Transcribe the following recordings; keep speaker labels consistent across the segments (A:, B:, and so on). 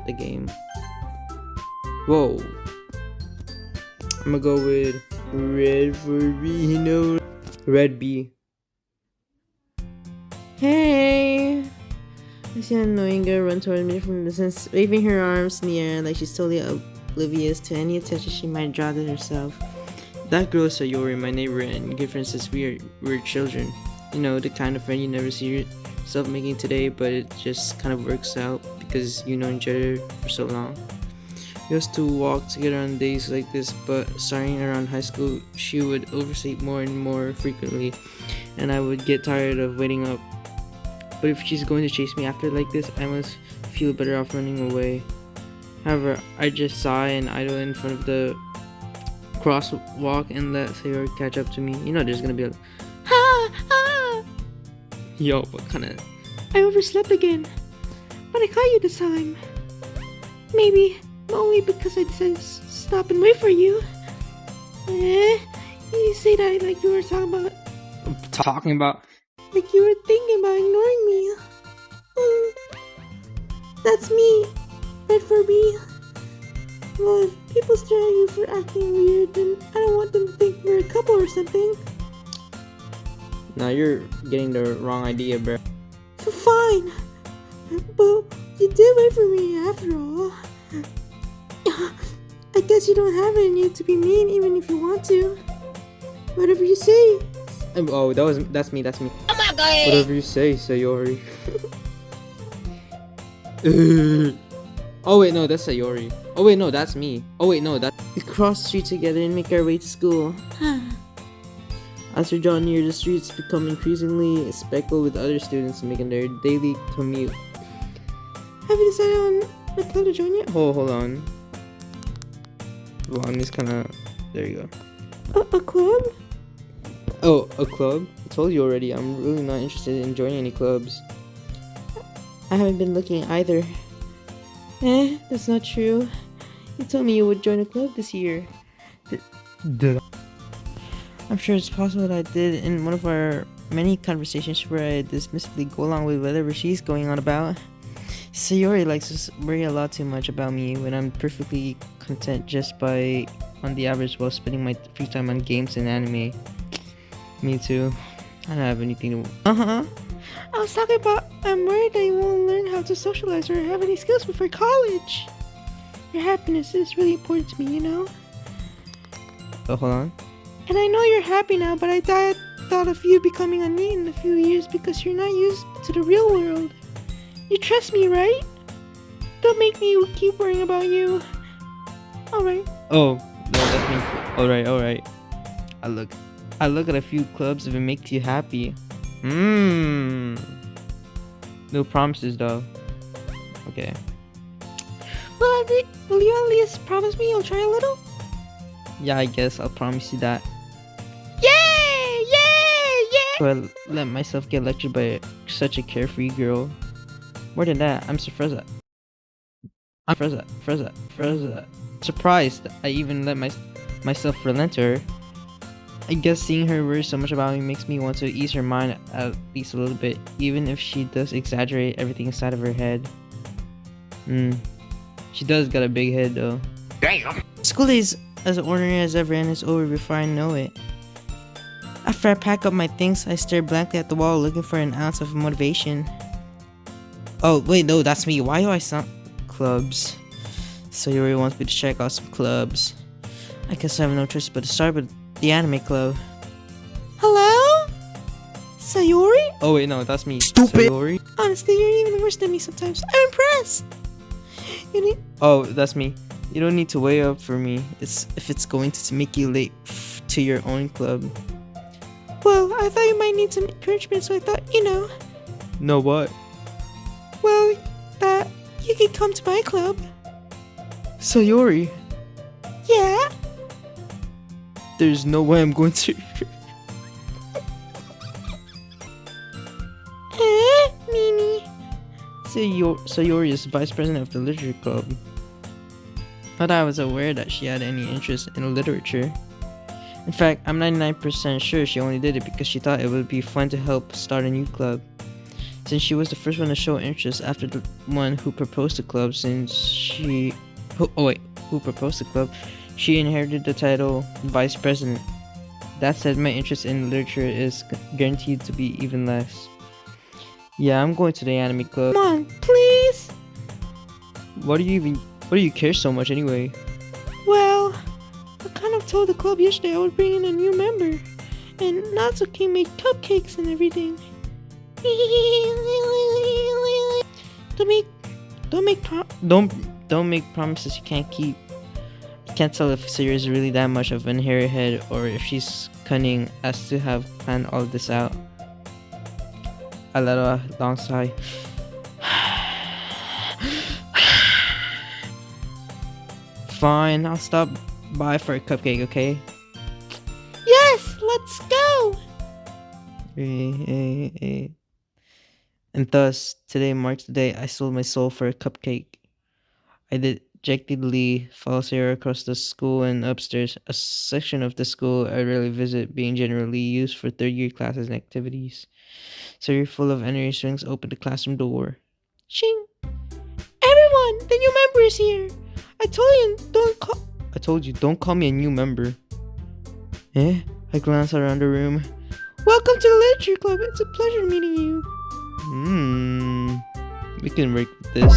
A: the game. Whoa. I'm gonna go with red for B, red B. Hey! I see an annoying girl run toward me from the distance, waving her arms in the air like she's totally oblivious to any attention she might draw to herself. That girl is Sayori, my neighbor, and good friend since we're children. You know, the kind of friend you never see yourself making today, but it just kind of works out because you know each other for so long. We used to walk together on days like this, but starting around high school, she would oversleep more and more frequently, and I would get tired of waiting up. But if she's going to chase me after like this, I must feel better off running away. However, I just saw an idol in front of the crosswalk and let Sayori catch up to me. You know there's gonna be a ha ha. Yo, what kind of? I overslept again, but I caught you this time. Maybe only because I said stop and wait for you. You say that like you were talking about. Like you were thinking about ignoring me. That's me, red for B. Well, if people stare at you for acting weird, then I don't want them to think we're a couple or something. Now you're getting the wrong idea, bro. Fine, but you did wait for me after all. I guess you don't have it in you to be mean even if you want to. Whatever you say. Oh, that's me. Oh my god! Whatever you say, Sayori. Oh wait, no, that's Sayori. Oh wait, no, that's me. Oh wait, no, that. We cross the street together and make our way to school. As we draw near, the streets become increasingly speckled with other students making their daily commute. Have you decided on what club to join yet? Hold on. Well, I'm just kinda. There you go. A club? Oh, a club? I told you already, I'm really not interested in joining any clubs. I haven't been looking either. That's not true. You told me you would join a club this year. Did I'm sure it's possible that I did in one of our many conversations where I dismissively go along with whatever she's going on about. Sayori likes to worry a lot too much about me when I'm perfectly content just by, on the average, while spending my free time on games and anime. Me too. I don't have anything to... I was talking about I'm worried that you won't learn how to socialize or have any skills before college. Your happiness is really important to me, you know? Oh, hold on. And I know you're happy now, but I thought of you becoming a NEET in a few years because you're not used to the real world. You trust me, right? Don't make me keep worrying about you. Alright. Oh, no, that's me. Alright. I look at a few clubs if it makes you happy. No promises though. Okay. Will you at least promise me you'll try a little? Yeah, I guess I'll promise you that. Yeah! So I let myself get lectured by such a carefree girl. More than that, I'm surprised. Surprised I even let myself relent to her. I guess seeing her worry so much about me makes me want to ease her mind at least a little bit, even if she does exaggerate everything inside of her head. She does got a big head though. Damn! School days as ordinary as ever and it's over before I know it. After I pack up my things, I stare blankly at the wall looking for an ounce of motivation. Oh wait, no, that's me. Why do I sound... Clubs. Sayori wants me to check out some clubs. I guess I have no choice but to start with the anime club. Hello? Sayori? Oh wait, no, that's me. Stupid! Sayori? Honestly, you're even worse than me sometimes. I'm impressed! Oh, that's me. You don't need to wait up for me if it's going to make you late to your own club. Well, I thought you might need some encouragement, so I thought, No what? Well, that you could come to my club. Sayori? Yeah? There's no way I'm going to. Mimi. Sayori is vice president of the literature club. Not that I was aware that she had any interest in literature. In fact, I'm 99% sure she only did it because she thought it would be fun to help start a new club. Since she was the first one to show interest after the one who proposed to club, who proposed to club, she inherited the title vice president. That said, my interest in literature is guaranteed to be even less. Yeah, I'm going to the anime club.
B: Come on, please.
A: Why do you care so much anyway?
B: Well, I kind of told the club yesterday I would bring in a new member, and Natsuki made cupcakes and everything.
A: Don't make promises you can't keep. You can't tell if Sayori is really that much of an hairy head or if she's cunning as to have planned all this out. I let a long sigh. Fine, I'll stop by for a cupcake, okay?
B: Yes, let's go!
A: And thus, today marks the day I sold my soul for a cupcake. I dejectedly follow Sarah across the school and upstairs, a section of the school I rarely visit, being generally used for third-year classes and activities. Sarah, full of energy, swings open the classroom door.
B: Shing! Everyone, the new member is here! I told you, don't call
A: me a new member. Eh? I glance around the room.
B: Welcome to the literature club. It's a pleasure meeting you.
A: We can work with this.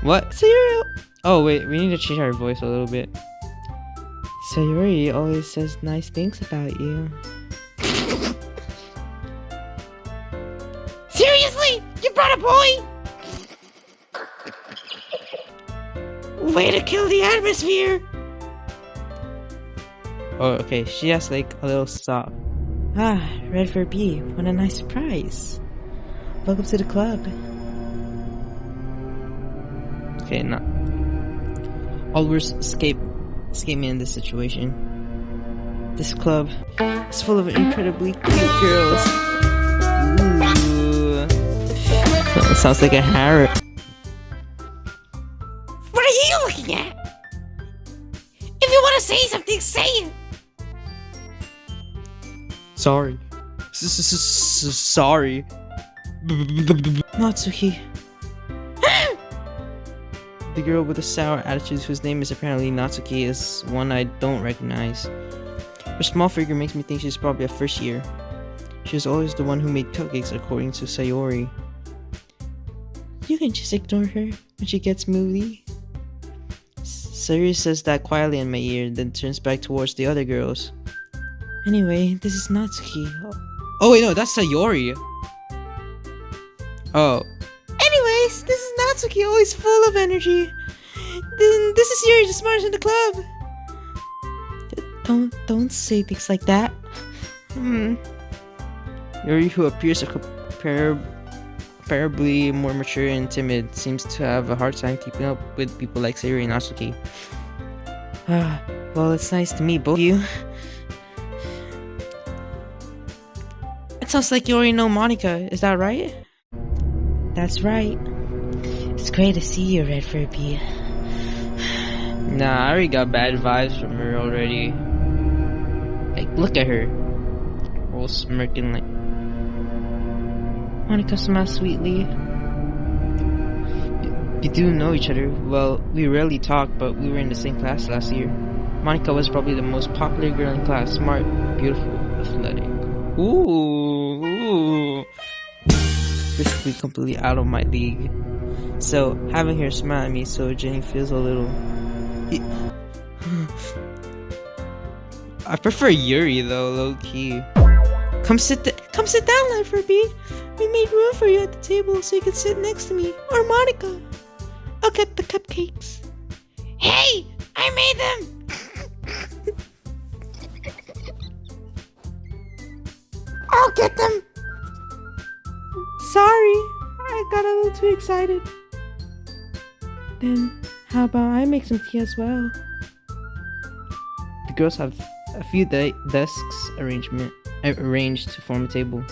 A: What?
B: Sayori.
A: Oh wait, we need to change our voice a little bit.
B: Sayori always says nice things about you. Seriously? You brought a boy? Way to kill the atmosphere!
A: Oh, okay. She has like a little sob.
B: Ah, Redford B, what a nice surprise. Welcome to the club.
A: Okay, now all words escape me in this situation. This club is full of incredibly cute girls. Ooh. Sounds like a harem.
B: What are you looking at? If you want to say something, say it.
A: Sorry. Sorry.
B: Natsuki.
A: The girl with the sour attitude, whose name is apparently Natsuki, is one I don't recognize. Her small figure makes me think she's probably a first year. She was always the one who made cupcakes, according to Sayori.
B: You can just ignore her when she gets moody.
A: Sayori says that quietly in my ear, then turns back towards the other girls.
B: Anyway, this is Natsuki.
A: Oh wait, no, that's Sayori. Oh.
B: Anyways, this is Natsuki, always full of energy. This is Yuri, the smartest in the club. Don't say things like that.
A: Yuri, who appears comparably more mature and timid, seems to have a hard time keeping up with people like Sayori and Natsuki.
B: Well, it's nice to meet both of you. It sounds like you already know Monica, is that right? That's right. It's great to see you, Red Furby.
A: Nah, I already got bad vibes from her already. Like, look at her. All smirking like...
B: Monica smiles sweetly.
A: We do know each other. Well, we rarely talk, but we were in the same class last year. Monica was probably the most popular girl in class. Smart, beautiful, athletic. Ooh. Basically completely out of my league. So, having her smile at me so Jenny feels a little... I prefer Yuri though, low-key.
B: Come sit down, Red Furby. We made room for you at the table so you could sit next to me. Or Monica. I'll get the cupcakes. Hey! I made them! I'll get them! Sorry, I got a little too excited. Then, how about I make some tea as well?
A: The girls have a few desks arranged to form a table.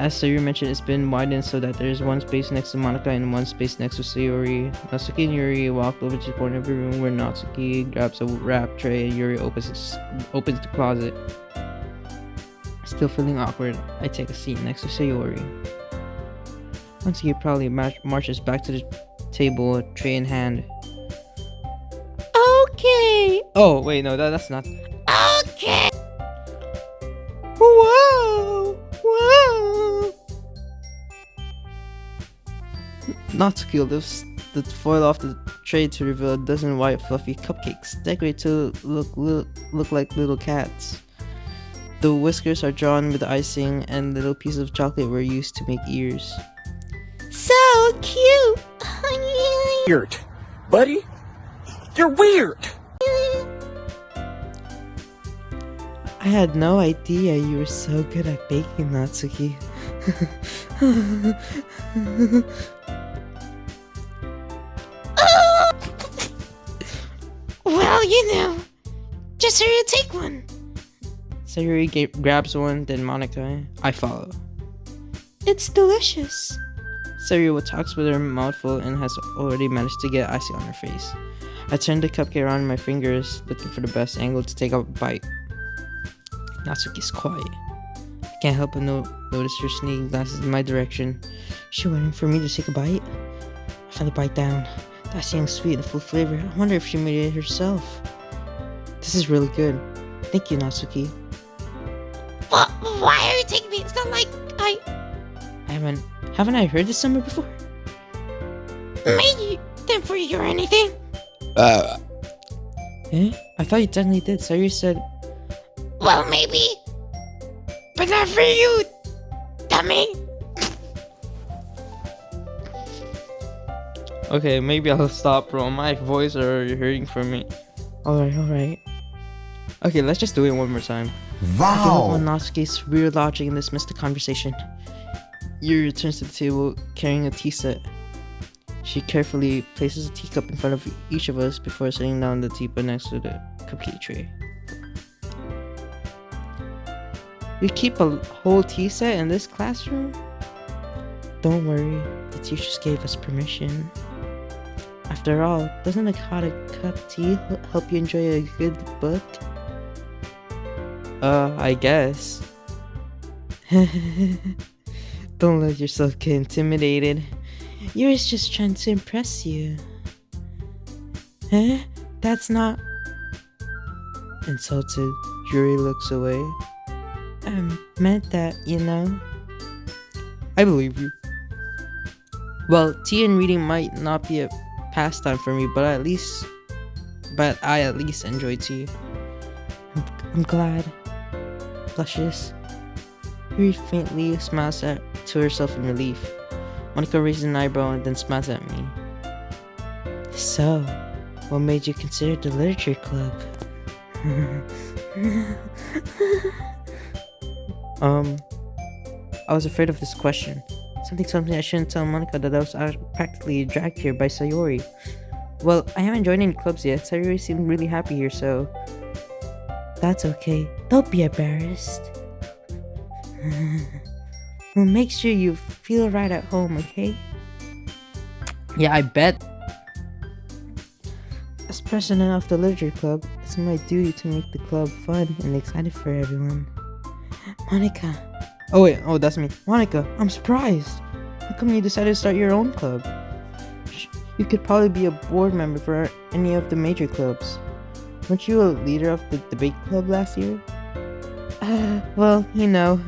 A: As Sayori mentioned, it's been widened so that there's one space next to Monica and one space next to Sayori. Natsuki and Yuri walk over to the corner of the room where Natsuki grabs a wrap tray and Yuri opens the closet. Still feeling awkward, I take a seat next to Sayori. Natsuki probably marches back to the table, a tray in hand.
B: Okay.
A: Oh, wait, no, that's not.
B: Okay. Whoa. Whoa.
A: Natsuki lifts the foil off the tray to reveal a dozen white fluffy cupcakes, decorated to look like little cats. The whiskers are drawn with icing, and little pieces of chocolate were used to make ears.
B: So cute.
C: Weird. Buddy, you're weird.
A: I had no idea you were so good at baking, Natsuki.
B: Well, you know, just hurry and take one.
A: Sayuri grabs one, then Monica. I follow.
B: It's delicious.
A: Sayuri talks with her mouth full and has already managed to get icing on her face. I turn the cupcake around in my fingers, looking for the best angle to take a bite. Natsuki's quiet. I can't help but notice her sneaking glances in my direction. She waiting for me to take a bite? I finally bite down. The icing is sweet and full of flavor. I wonder if she made it herself. This is really good. Thank you, Natsuki.
B: Why are you taking me? It's not like
A: Haven't I heard this somewhere before?
B: Maybe then for you or anything.
A: Eh? I thought you definitely did. Sayuri said.
B: Well, maybe, but not for you, dummy.
A: Okay, maybe I'll stop, bro. My voice are already hurting for me. Alright. Okay, let's just do it one more time.
D: Wow!
A: I give up on Natsuki's weird logic and dismiss the conversation. Yuri returns to the table carrying a tea set. She carefully places a teacup in front of each of us before setting down the teapot next to the cupcake tray. You keep a whole tea set in this classroom? Don't worry, the teachers gave us permission. After all, doesn't a hot cup of tea help you enjoy a good book? I guess. Don't let yourself get intimidated. Yuri's just trying to impress you. That's not... Insulted, Yuri looks away. I meant that, you know. I believe you. Well, tea and reading might not be a pastime for me, but I at least enjoy tea. I'm glad. Blushes. Yuri faintly smiles to herself in relief. Monica raises an eyebrow and then smiles at me. So, what made you consider the literature club? I was afraid of this question. Something I shouldn't tell Monica that I was practically dragged here by Sayori. Well, I haven't joined any clubs yet. Sayori seemed really happy here, so... That's okay. Don't be embarrassed. Well, make sure you feel right at home, okay? Yeah, I bet. As president of the literature club, it's my duty to make the club fun and exciting for everyone. Monica. Oh, that's me. Monica, I'm surprised. How come you decided to start your own club? You could probably be a board member for any of the major clubs. Weren't you a leader of the debate club last year? Well, you know,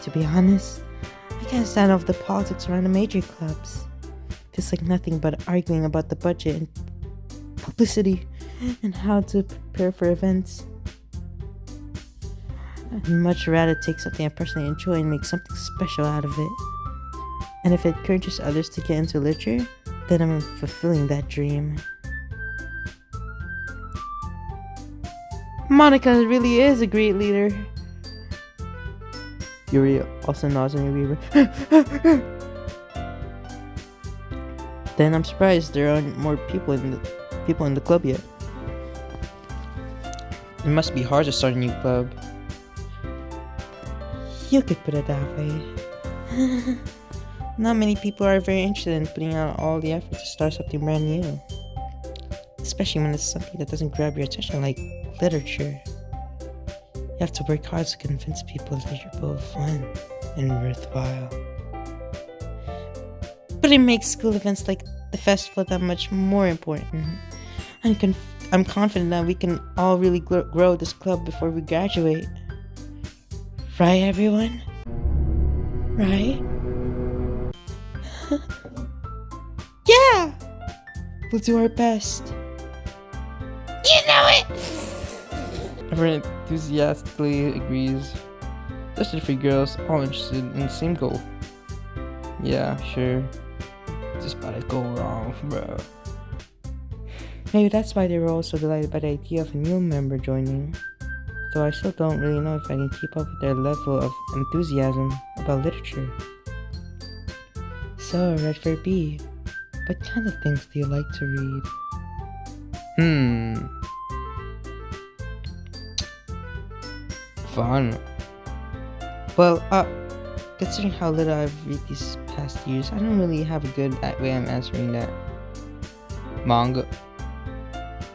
A: to be honest, I can't stand off the politics around the major clubs. Feels like nothing but arguing about the budget and publicity and how to prepare for events. I'd much rather take something I personally enjoy and make something special out of it. And if it encourages others to get into literature, then I'm fulfilling that dream. Monica really is a great leader. Yuri also nods and Yuri. Then I'm surprised there aren't more people in the club yet. It must be hard to start a new club. You could put it that way. Not many people are very interested in putting out all the effort to start something brand new. Especially when it's something that doesn't grab your attention like literature. You have to work hard to convince people that you're both fun and worthwhile.
B: But it makes school events like the festival that much more important. I'm confident that we can all really grow this club before we graduate. Right, everyone? Right? Yeah! We'll do our best.
D: You know it!
A: Everyone enthusiastically agrees. Especially for girls all interested in the same goal. Yeah, sure. Just about to go wrong, bro.
B: Maybe that's why they were all so delighted by the idea of a new member joining. Though I still don't really know if I can keep up with their level of enthusiasm about literature. So, Redford B, what kind of things do you like to read?
A: Fun.
B: Well, considering how little I've read these past years, I don't really have a good way I'm answering that.
A: Manga.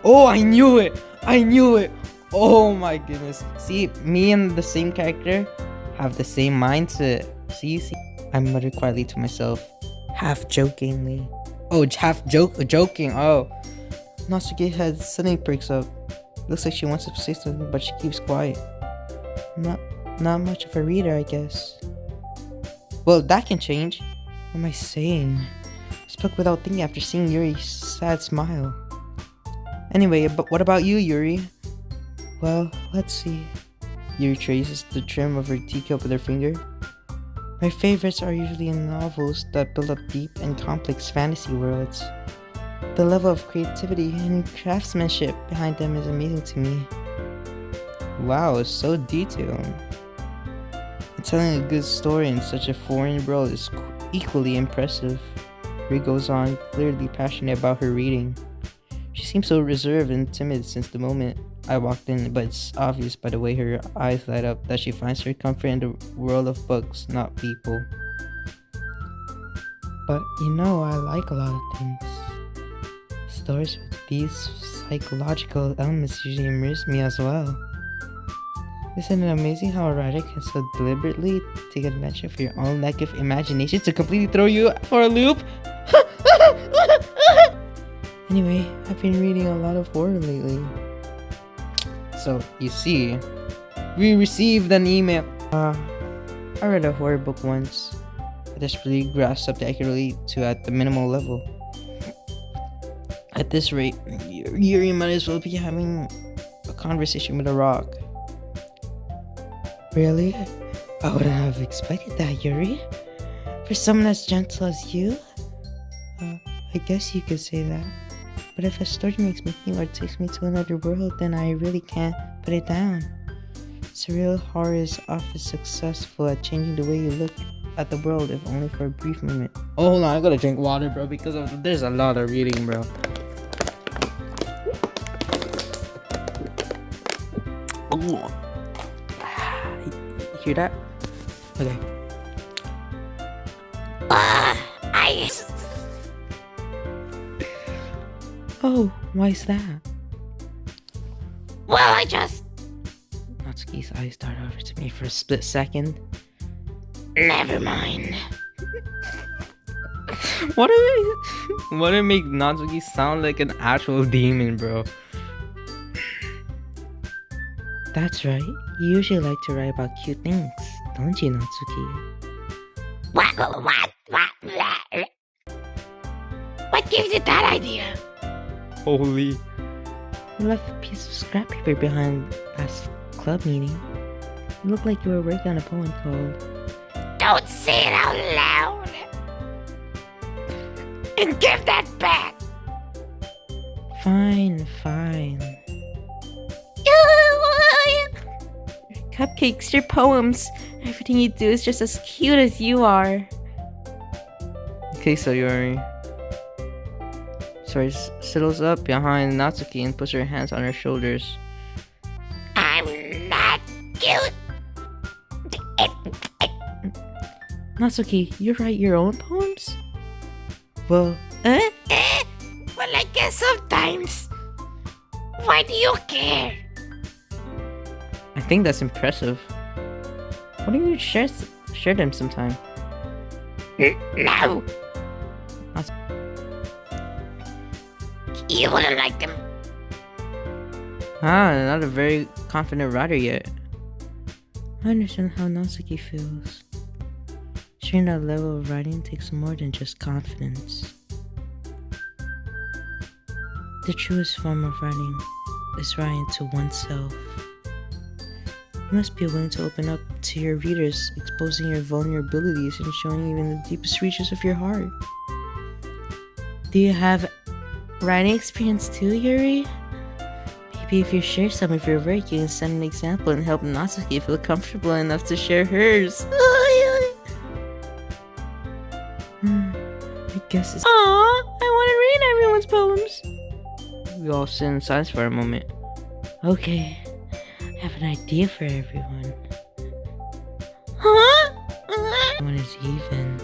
A: Oh, I knew it! Oh my goodness. See, me and the same character have the same mindset. See?
B: I muttered quietly to myself, half jokingly.
A: Oh, joking. Oh.
B: Natsuki's head suddenly perks up. Looks like she wants to say something, but she keeps quiet. Not much of a reader, I guess.
A: Well, that can change.
B: What am I saying? I spoke without thinking after seeing Yuri's sad smile. Anyway, but what about you, Yuri? Well, let's see. Yuri traces the trim of her teacup with her finger. My favorites are usually in novels that build up deep and complex fantasy worlds. The level of creativity and craftsmanship behind them is amazing to me.
A: Wow, it's so detailed.
B: And telling a good story in such a foreign world is equally impressive. Yuri goes on, clearly passionate about her reading. She seems so reserved and timid since the moment I walked in, but it's obvious by the way her eyes light up that she finds her comfort in the world of books, not people. But you know, I like a lot of things. Stories with these psychological elements usually immerse me as well. Isn't it amazing how a writer can so deliberately take advantage of your own lack of imagination to completely throw you for a loop? Anyway, I've been reading a lot of horror lately.
A: So, you see, we received an email.
B: I read a horror book once. I desperately grasped up I could relate to at the minimal level. At this rate, Yuri might as well be having a conversation with a rock. Really? I wouldn't have expected that, Yuri. For someone as gentle as you? I guess you could say that. But if a story makes me think or takes me to another world, then I really can't put it down. Surreal horror is often successful at changing the way you look at the world, if only for a brief moment.
A: Oh, hold on, I gotta drink water, bro, because there's a lot of reading, bro.
B: Hear that? Okay. Oh, why's that?
D: Well, I just...
B: Natsuki's eyes dart over to me for a split second.
D: Never mind.
A: Why do they make Natsuki sound like an actual demon, bro?
B: That's right. You usually like to write about cute things, don't you, Natsuki?
D: What gives you that idea?
A: Holy.
B: You left a piece of scrap paper behind last club meeting. It looked like you were working on a poem called...
D: Don't say it out loud. And give that back.
B: Fine. Your cupcakes, your poems, everything you do is just as cute as you are.
A: Okay, so Yuri settles up behind Natsuki and puts her hands on her shoulders.
D: I'm not cute.
B: Natsuki, you write your own poems? Well,
D: Well, I guess sometimes. Why do you care?
A: I think that's impressive.
B: why don't you share them sometime?
D: No. You wouldn't like them.
B: Ah, not a very confident writer yet. I understand how Natsuki feels. Sharing that level of writing takes more than just confidence. The truest form of writing is writing to oneself. You must be willing to open up to your readers, exposing your vulnerabilities and showing even the deepest reaches of your heart. Do you have writing experience too, Yuri? Maybe if you share some of your work, you can set an example and help Natsuki feel comfortable enough to share hers. I guess it's— Aww, I want to read everyone's poems. We all sit in silence for a moment. Okay, I have an idea for everyone. Huh? Everyone is even.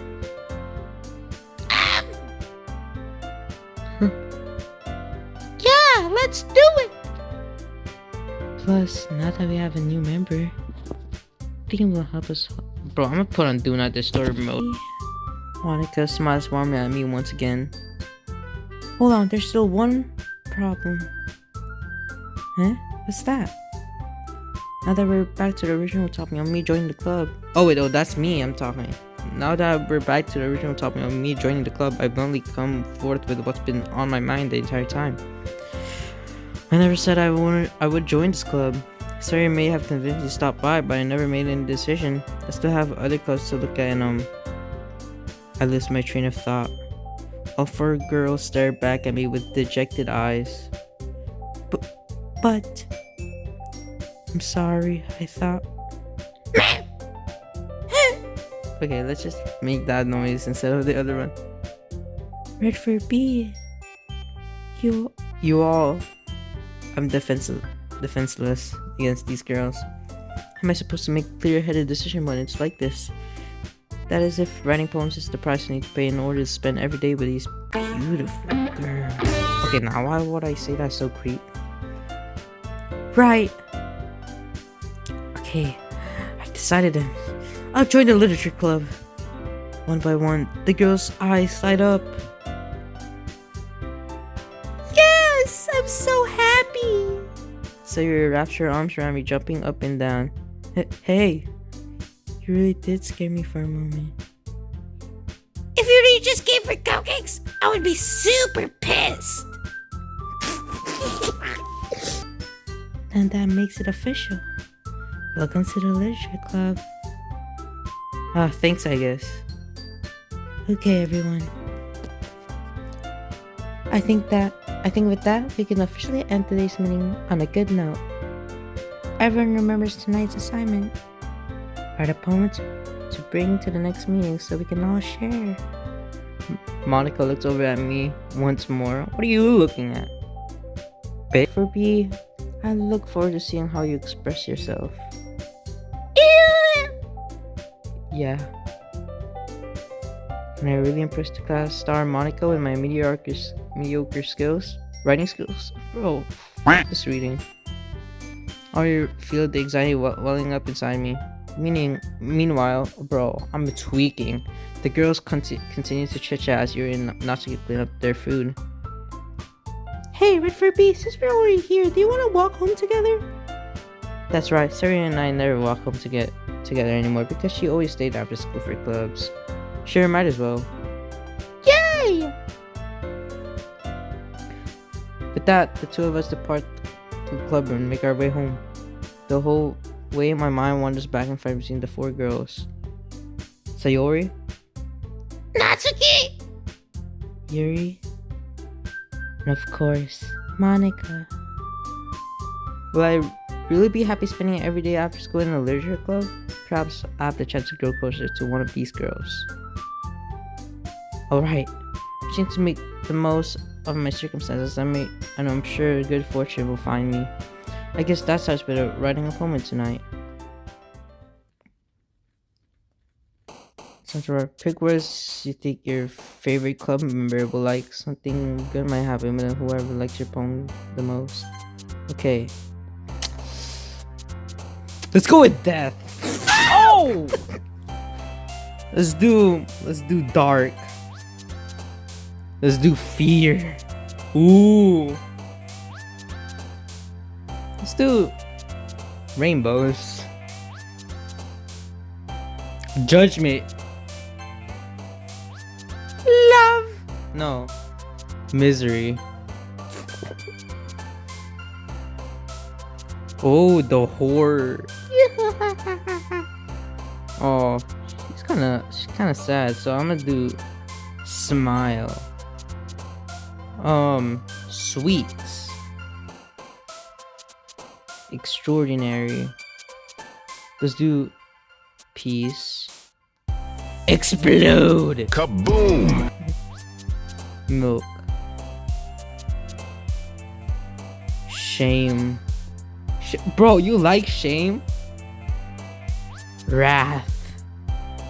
D: Yeah, let's do it.
B: Plus, now that we have a new member, I think it will help us. Bro, I'm gonna put on Do Not Disturb mode. Monica smiles warmly at me once again. Hold on, there's still one problem. Huh? What's that? Now that we're back to the original topic of me joining the club. Oh wait, that's me I'm talking. Now that we're back to the original topic of me joining the club, I bluntly come forth with what's been on my mind the entire time. I never said I would join this club. Sorry, I may have convinced you to stop by, but I never made any decision. I still have other clubs to look at, and I lost my train of thought. All four girls stared back at me with dejected eyes. But I'm sorry, I thought. Okay, let's just make that noise instead of the other one. Red for B. You all. I'm defenseless against these girls. How am I supposed to make a clear-headed decision when it's like this? That is if writing poems is the price I need to pay in order to spend every day with these beautiful girls. Okay, now why would I say that so creep? Right. Okay, I've decided then. I'll join the literature club. One by one, the girls' eyes light up. Yes, I'm so happy. Sayuri wraps her arms around me, jumping up and down. Hey, you really did scare me for a moment.
D: If you really just came for cupcakes, I would be super pissed.
B: And that makes it official. Welcome to the literature club. Thanks, I guess. Okay, everyone. I think with that, we can officially end today's meeting on a good note. Everyone remembers tonight's assignment. Write a poem to bring to the next meeting so we can all share. Monica looks over at me once more. What are you looking at? For B, I look forward to seeing how you express yourself. Yeah. Can I really impress the class star Monica with my mediocre skills? Writing skills? Bro, just reading. I feel the anxiety welling up inside me. Meanwhile, bro, I'm tweaking. The girls continue to chit-chat as Yuri and Natsuki clean up their food. Hey, Red for B, since we're already here, do you want to walk home together? That's right, Sari and I never walk home together anymore because she always stayed after school for clubs. Sure, might as well. Yay! With that, the two of us depart to the club room and make our way home. The whole way my mind wanders back and forth between the four girls. Sayori?
D: Natsuki!
B: Yuri? And of course, Monica. Will I really be happy spending every day after school in a literature club? Perhaps I have the chance to grow closer to one of these girls. Alright, wishing to make the most of my circumstances, and I'm sure good fortune will find me. I guess that starts with writing a poem tonight. Some sort of quick words you think your favorite club member will like. Something good might happen with whoever likes your poem the most. Okay. Let's go with death. Oh! Let's do dark. Let's do fear. Ooh. Let's do rainbows. Judgment. Love. No. Misery. Oh, the horror. Oh, she's kind of sad. So I'm gonna do smile. Sweets. Extraordinary. Let's do peace. Explode.
C: Kaboom!
B: Milk. Shame. Bro, you like shame? Wrath.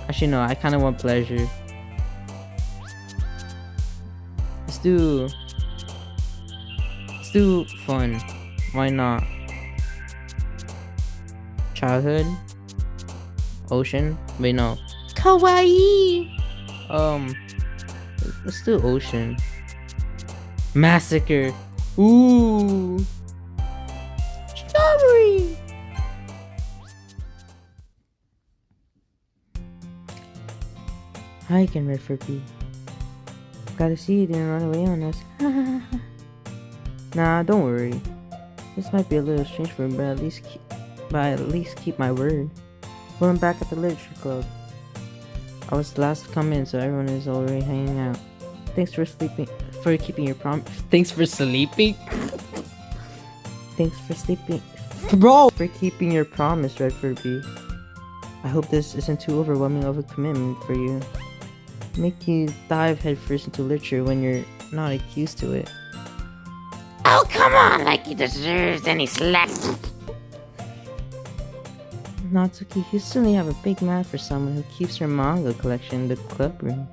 B: Actually, no, I kind of want pleasure. Let's do fun. Why not? Childhood. Ocean. Wait, no. Kawaii. Let's do ocean. Massacre. Ooh. Strawberry. Hi, can Redford be? Gotta see you didn't run away on us. Nah, don't worry. This might be a little strange for me, but at least keep my word. Well, I'm back at the literature club. I was the last to come in, so everyone is already hanging out. Thanks for keeping your promise. Thanks for sleeping. Thanks for sleeping, bro. For keeping your promise, Redford B. I hope this isn't too overwhelming of a commitment for you. Make you dive headfirst into literature when you're not accused to it.
D: Oh, come on, like he deserves any slack.
B: Natsuki, you certainly have a big mouth for someone who keeps her manga collection in the club room.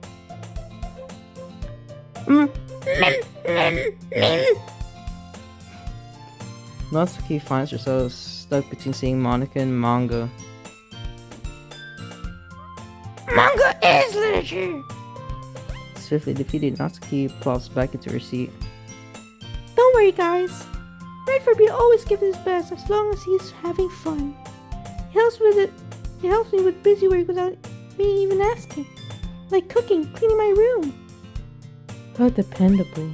B: Natsuki finds herself stuck between saying Monica and manga.
D: Manga is literature.
B: Swiftly defeated, Natsuki plops back into her seat.
E: Don't worry, guys. Redford will always give his best as long as he's having fun. He helps me with busy work without me even asking. Like cooking, cleaning my room.
B: How dependable.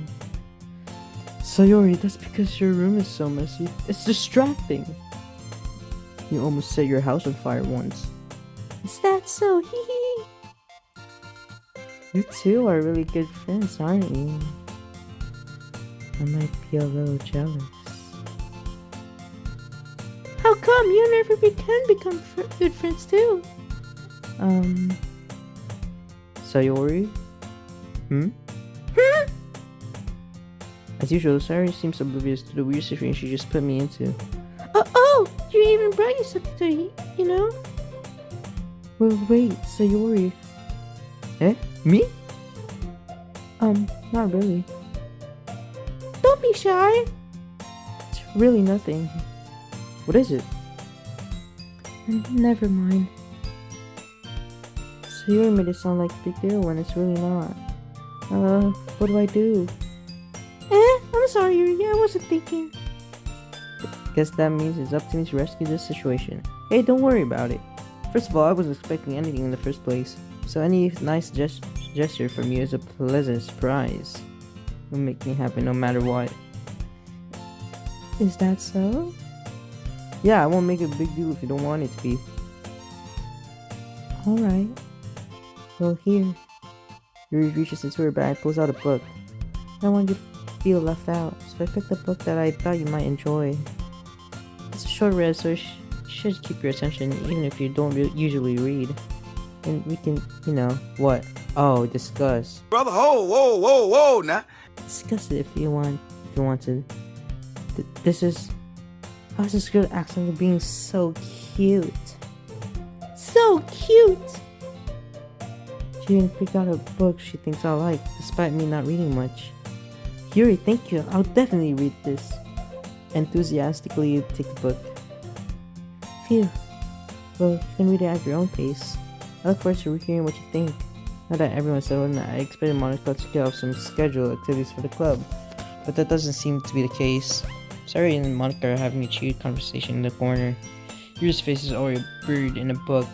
B: Sayori, that's because your room is so messy. It's distracting. You almost set your house on fire once.
E: Is that so? Hee hee.
B: You two are really good friends, aren't you? I might be a little jealous.
E: How come you never can become good friends too?
B: Sayori? As usual, Sayori seems oblivious to the weird situation she just put me into.
E: Oh, you even brought you something to eat, you know?
B: Well, wait, Sayori. Eh? Me? Not really.
E: Don't be shy.
B: It's really nothing. What is it?
E: Never mind.
B: Sayori made it sound like a big deal when it's really not. What do I do?
E: I'm sorry, Yuri. I wasn't thinking.
B: Guess that means it's up to me to rescue this situation. Hey, don't worry about it. First of all, I wasn't expecting anything in the first place, so any nice gesture from you is a pleasant surprise. It'll make me happy no matter what.
E: Is that so?
B: Yeah, I won't make it a big deal if you don't want it to be.
E: Alright.
B: Well, here. Yuri reaches into her bag, pulls out a book. I want you to feel left out, so I picked a book that I thought you might enjoy. It's a short read, so it should keep your attention even if you don't usually read. And we can, what? Oh, discuss.
C: Brother, whoa, now.
B: Discuss it if you want to. How's this girl accidentally being so cute?
E: So cute!
B: She even picked out a book she thinks I like, despite me not reading much. Yuri, thank you. I'll definitely read this. Enthusiastically take the book. Phew. Well, you can read it at your own pace. I look forward to hearing what you think. Now that everyone's settled in, I expected Monica to get off some scheduled activities for the club. but that doesn't seem to be the case. Sari and Monica are having a cheered conversation in the corner. Yuri's face is already buried in a book.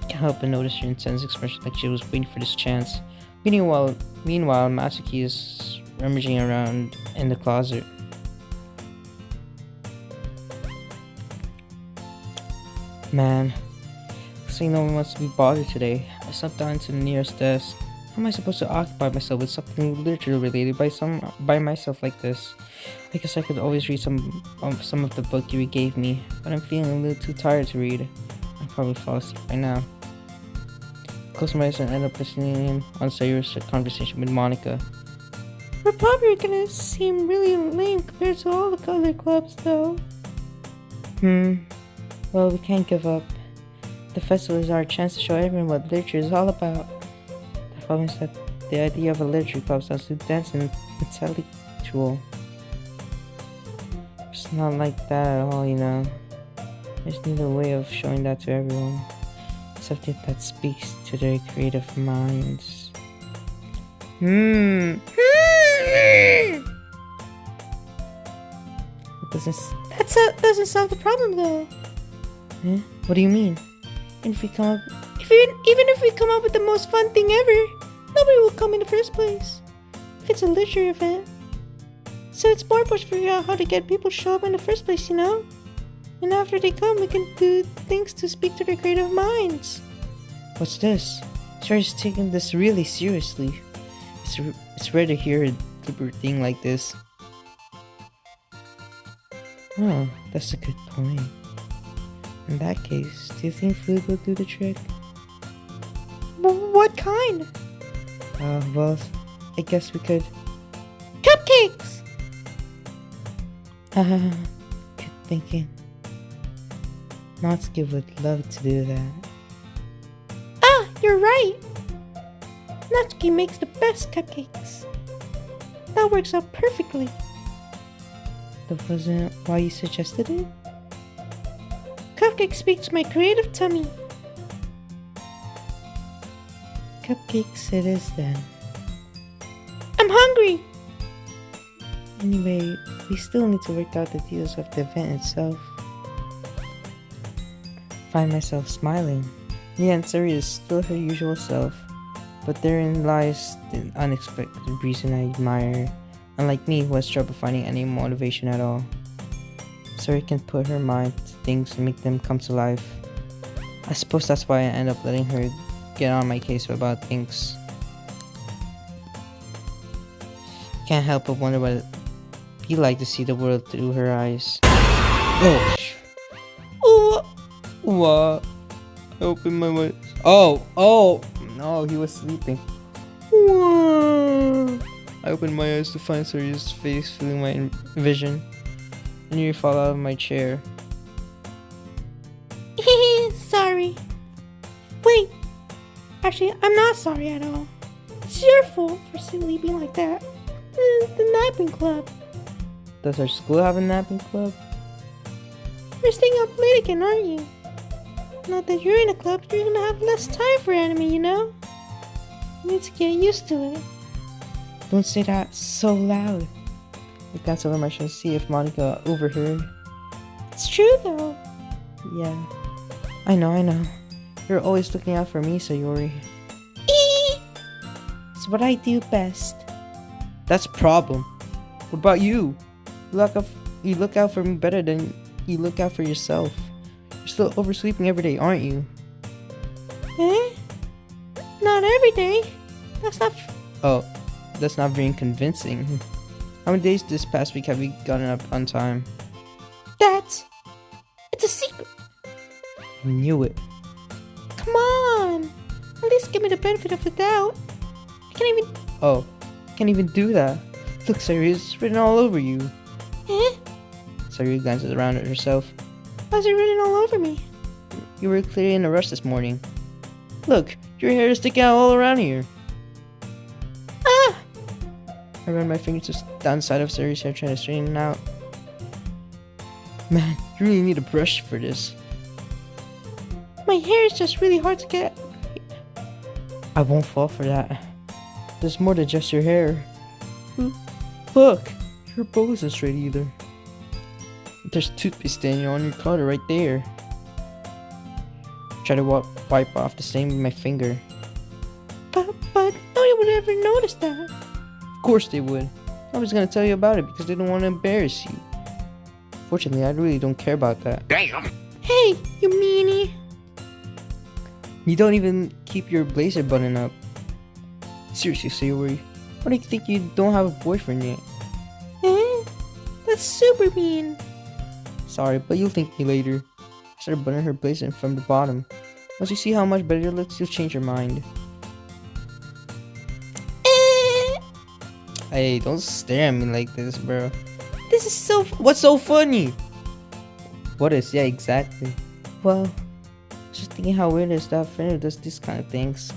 B: I can't help but notice her intense expression like she was waiting for this chance. Meanwhile, Matsuki is rummaging around in the closet. Man, looks like no one wants to be bothered today. I sat down to the nearest desk. How am I supposed to occupy myself with something literature related by myself like this? I guess I could always read some of the book Yuri gave me, but I'm feeling a little too tired to read. I'll probably fall asleep by now. Close my eyes and end up listening in on Sayuri's conversation with Monica.
E: We're probably gonna seem really lame compared to all the other clubs, though.
B: Well, we can't give up. The festival is our chance to show everyone what literature is all about. The problem is that the idea of a literature club sounds too dense and intellectual. It's not like that at all, you know. I just need a way of showing that to everyone. Something that speaks to their creative minds. It
E: doesn't solve the problem, though.
B: Eh? What do you mean?
E: And even if we come up with the most fun thing ever, nobody will come in the first place. If it's a literature event. So it's more important to figure out how to get people to show up in the first place, you know? And after they come, we can do things to speak to their creative minds.
B: What's this? Sarah's taking this really seriously. It's rare to hear a deliberate thing like this. Oh, that's a good point. In that case, do you think food will do the trick?
E: What kind?
B: Well, I guess we could.
E: Cupcakes!
B: Good thinking. Natsuki would love to do that.
E: Ah, you're right! Natsuki makes the best cupcakes. That works out perfectly.
B: That wasn't why you suggested it?
E: Cupcakes speak to my creative tummy.
B: Cupcakes it is then.
E: I'm hungry!
B: Anyway, we still need to work out the details of the event itself. Find myself smiling. The answer is still her usual self, but therein lies the unexpected reason I admire her, unlike me who has trouble finding any motivation at all. Sari can put her mind to things and make them come to life. I suppose that's why I end up letting her get on my case about things. Can't help but wonder what it'd be like to see the world through her eyes. Oh, what? I opened my eyes. Oh, no, he was sleeping. I opened my eyes to find Sari's face filling my vision. I nearly fall out of my chair.
E: Sorry. Wait. Actually, I'm not sorry at all. It's your fault for sleeping like that. The napping club.
B: Does our school have a napping club?
E: You're staying up late again, aren't you? Now that you're in a club, you're gonna have less time for anime, you know? You need to get used to it.
B: Don't say that so loud. I glanced over my shoulder to see if Monica overheard.
E: It's true though.
B: Yeah. I know. You're always looking out for me, Sayori. It's what I do best. That's a problem. What about you? You look out for me better than you look out for yourself. You're still oversleeping every day, aren't you?
E: Not every day.
B: That's not very convincing. How many days this past week have you gotten up on time?
E: It's a secret.
B: I knew it.
E: Come on. At least give me the benefit of the doubt. I
B: Can't even do that. Look, Sayori, it's written all over you. Sayori glances around at herself.
E: Why's it written all over me?
B: You were clearly in a rush this morning. Look, your hair is sticking out all around here. I ran my fingers down the side of Sayori's hair trying to straighten it out. Man, you really need a brush for this.
E: My hair is just really hard to get.
B: I won't fall for that. There's more than just your hair. Look, Your bow isn't straight either. There's toothpaste stain on your collar right there. Try to wipe off the stain with my finger.
E: But nobody would ever notice that.
B: Of course they would. I was gonna tell you about it because they don't want to embarrass you. Fortunately, I really don't care about that.
C: Damn.
E: Hey, you meanie.
B: You don't even keep your blazer button up. Seriously, Sayori, why do you think you don't have a boyfriend yet?
E: Eh? That's super mean.
B: Sorry, but you'll thank me later. I started buttoning her blazer from the bottom. Once you see how much better it looks, you'll change your mind. Hey, don't stare at me like this, bro.
E: This is so.
B: What's so funny? What is? Yeah, exactly. Well, just thinking how weird it is that a friend who does these kind of things.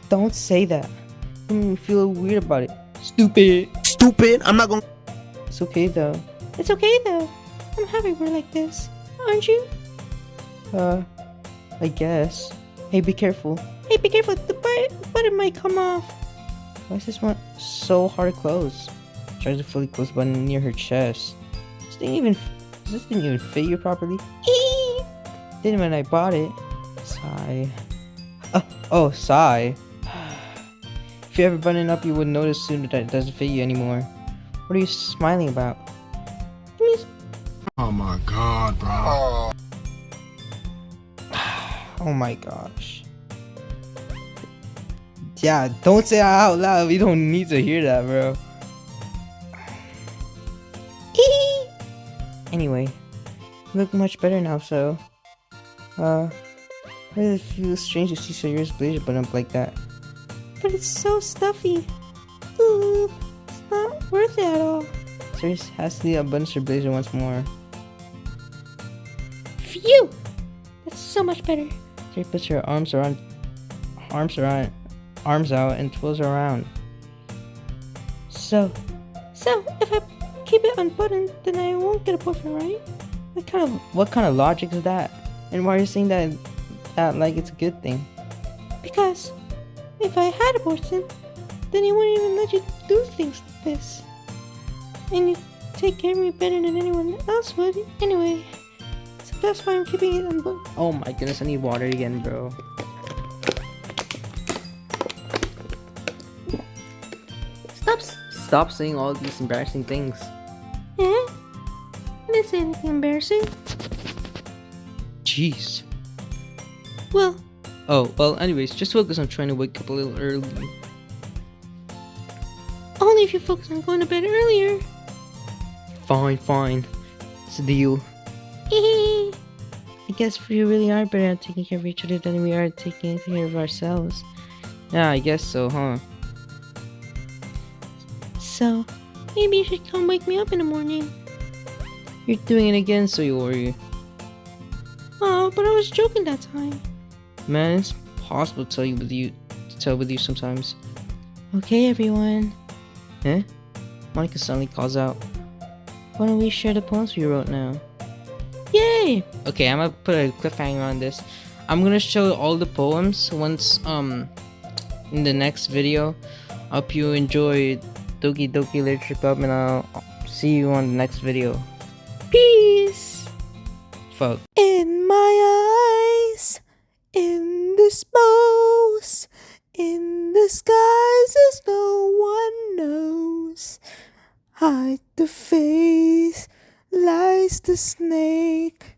B: Don't say that. You make me feel weird about it. Stupid.
C: Stupid. I'm not gonna.
B: It's okay though.
E: It's okay though. I'm happy we're like this, aren't you?
B: I guess. Hey, be careful.
E: Hey, be careful. The button might come off.
B: Why is this one so hard to close? Tries to fully close the button near her chest. Does this thing even fit you properly? Didn't when I bought it. Sigh. Oh, sigh. If you ever button it up, you would notice soon that it doesn't fit you anymore. What are you smiling about?
C: Oh my god, bro.
B: Oh my gosh. Yeah, don't say that out loud. We don't need to hear that, bro. Anyway, you look much better now, so I really feel strange to see Sayori's blazer button up like that.
E: But it's so stuffy. Ooh, it's not worth it at all.
B: Sayori hastily unbuttons her blazer once more.
E: Phew! That's so much better.
B: Sayori puts her arms out and twirls her around. So
E: if I keep it unbuttoned, then I won't get a boyfriend, right?
B: what kind of logic is that? And why are you saying that like it's a good thing?
E: Because if I had a boyfriend, then he wouldn't even let you do things like this. And you take care of me better than anyone else would. Anyway, so that's why I'm keeping it unbuttoned.
B: Oh my goodness, I need water again, bro. Stop saying all these embarrassing things.
E: Eh? I didn't say anything embarrassing.
B: Jeez.
E: Well,
B: Oh, well, anyways, just focus on trying to wake up a little early.
E: only if you focus on going to bed earlier.
B: Fine. It's a deal.
E: I
B: I guess we really are better at taking care of each other than we are at taking care of ourselves. Yeah, I guess so, huh?
E: So, maybe you should come wake me up in the morning.
B: You're doing it again, Sayori.
E: Oh, but I was joking that time.
B: Man, it's impossible to tell with you sometimes.
E: Okay, everyone.
B: Eh? Monica suddenly calls out. Why don't we share the poems we wrote now?
E: Yay!
B: Okay, I'm gonna put a cliffhanger on this. I'm gonna show all the poems once in the next video. Hope you enjoyed Doki Doki Literature Club, and I'll see you on the next video.
E: Peace!
B: Fuck.
E: In my eyes, in this bows, in the skies as no one knows. Hide the face, lies the snake.